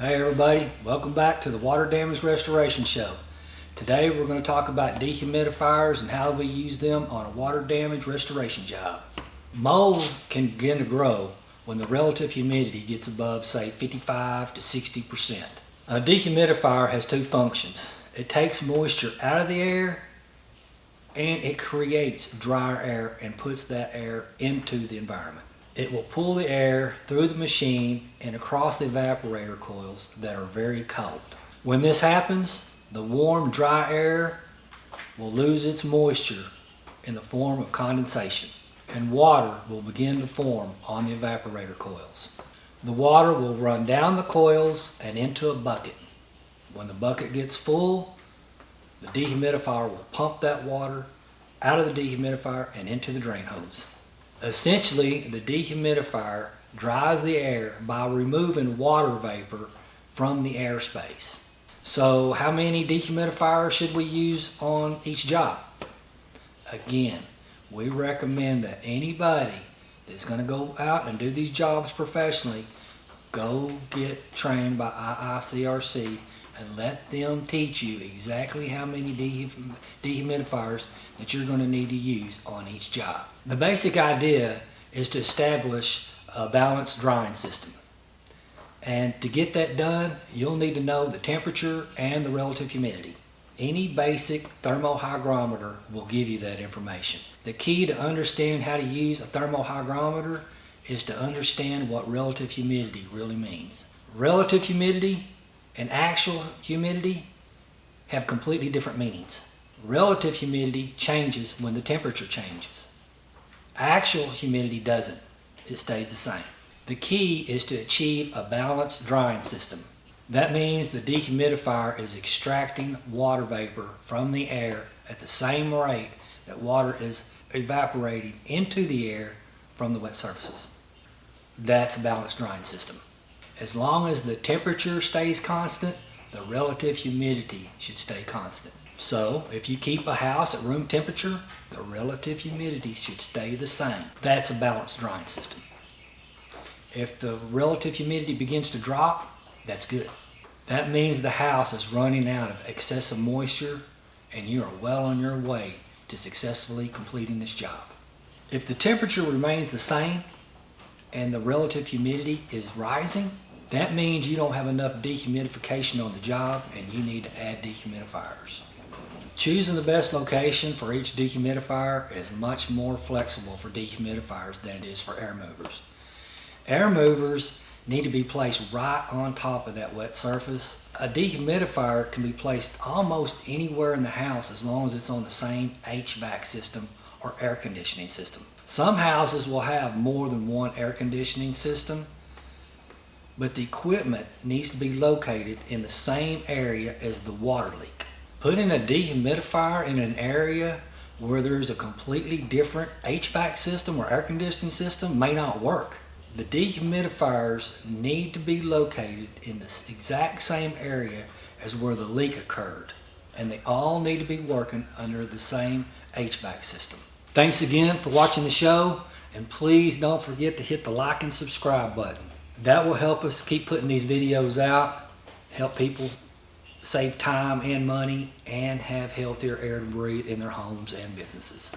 Hey everybody, welcome back to the Water Damage Restoration Show. Today we're going to talk about dehumidifiers and how we use them on a water damage restoration job. Mold can begin to grow when the relative humidity gets above, say, 55 to 60%. A dehumidifier has two functions. It takes moisture out of the air and it creates drier air and puts that air into the environment. It will pull the air through the machine and across the evaporator coils that are very cold. When this happens, the warm, dry air will lose its moisture in the form of condensation, and water will begin to form on the evaporator coils. The water will run down the coils and into a bucket. When the bucket gets full, the dehumidifier will pump that water out of the dehumidifier and into the drain hose. Essentially, the dehumidifier dries the air by removing water vapor from the airspace. So how many dehumidifiers should we use on each job? Again, we recommend that anybody that's going to go out and do these jobs professionally, go get trained by IICRC and let them teach you exactly how many dehumidifiers that you're going to need to use on each job. The basic idea is to establish a balanced drying system. And to get that done, you'll need to know the temperature and the relative humidity. Any basic thermohygrometer will give you that information. The key to understanding how to use a thermohygrometer is to understand what relative humidity really means. Relative humidity and actual humidity have completely different meanings. Relative humidity changes when the temperature changes. Actual humidity doesn't. It stays the same. The key is to achieve a balanced drying system. That means the dehumidifier is extracting water vapor from the air at the same rate that water is evaporating into the air from the wet surfaces. That's a balanced drying system. As long as the temperature stays constant, the relative humidity should stay constant. So if you keep a house at room temperature, the relative humidity should stay the same. That's a balanced drying system. If the relative humidity begins to drop, that's good. That means the house is running out of excessive moisture and you are well on your way to successfully completing this job. If the temperature remains the same and the relative humidity is rising, that means you don't have enough dehumidification on the job and you need to add dehumidifiers. Choosing the best location for each dehumidifier is much more flexible for dehumidifiers than it is for air movers. Air movers need to be placed right on top of that wet surface. A dehumidifier can be placed almost anywhere in the house as long as it's on the same HVAC system or air conditioning system. Some houses will have more than one air conditioning system, but the equipment needs to be located in the same area as the water leak. Putting a dehumidifier in an area where there's a completely different HVAC system or air conditioning system may not work. The dehumidifiers need to be located in the exact same area as where the leak occurred, and they all need to be working under the same HVAC system. Thanks again for watching the show, and please don't forget to hit the like and subscribe button. That will help us keep putting these videos out, help people save time and money, and have healthier air to breathe in their homes and businesses.